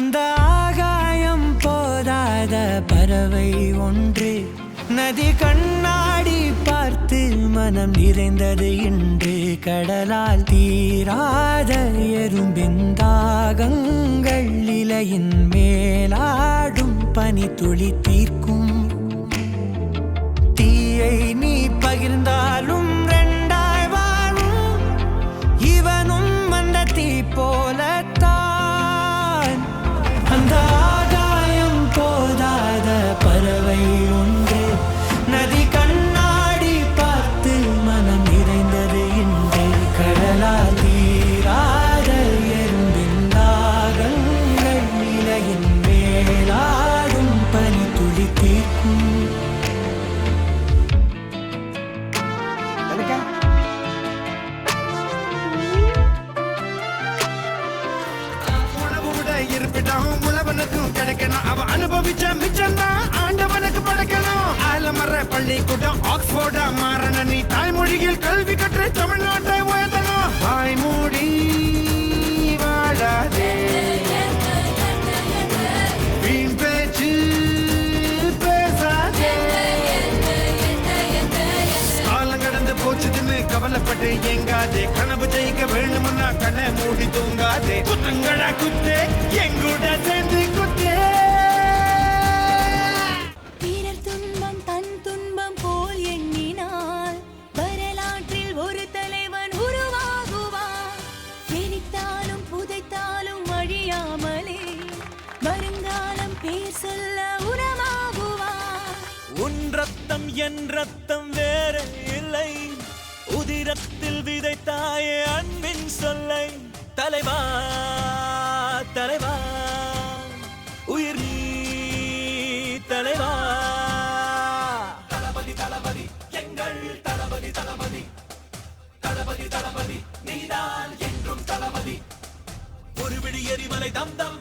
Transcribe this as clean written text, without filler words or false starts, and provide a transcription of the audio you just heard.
அந்த ஆகாயம் போதாத பறவை ஒன்று நதி கண்ணாடி பார்த்து மனம் நிறைந்தது இன்று கடலால் தீராத எறும்பின் தாகங்கள் இலையின் மேலாடும் பனி துளி தீர்க்கும் தீயை நீ பகிர்ந்தாலும் ரெண்டாய் வாழும் இவனும் அந்த தீ போலத்தான் அந்த ஆகாயம் போதாத பறவை ஒன்று நதி கண்ணாடி பார்த்து மனம் நிறைந்தது இன்று கடலால் தீராத எறும்பின் தாகங்கள் இலையின் மேலாடும் பனி துளி தீர்க்கும் உழவனுக்கும் கிடைக்கணும் அவ அனுபவிச்ச மிச்சம் தான் ஆண்டவனுக்கு படைக்கணும் ஆலமர பள்ளிக்கூடம் ஆக்ஸ்போர்டா மாறன நீ தாய்மொழியில் கல்வி கற்று தமிழ்நாட்டை உயர்த்தணும் வாய்மூடி வாழாதே வீண் பேச்சு பேசாதே காலம் கடந்து போச்சுதுன்னு கவலைப்பட்டு எங்காதே கனவு ஜெயிக்க வேணும்னா கண்ணை மூடி தூங்காதே குத்தங்களா குத்தே எங்கூட சேர்ந்து குத்தே பிறர் துன்பம் தன் துன்பம் போல் எண்ணினால் வரலாற்றில் ஒரு தலைவன் உருவாகுவான் எரித்தாலும் புதைத்தாலும் அழியாமலே வருங்காலம் பேர் சொல்ல உரமாகுவான் உன் ரத்தம் என் ரத்தம் வேற இல்லை உதிரத்தில் விதைத்தாயே அன்பின் சொல்லை தலைவா தலைவா உயிர் நீ தலைவா தளபதி தளபதி எங்கள் தளபதி தளபதி தளபதி தளபதி நீதான் என்றும் தளபதி ஒரு விடி எரிமலை தம் தம்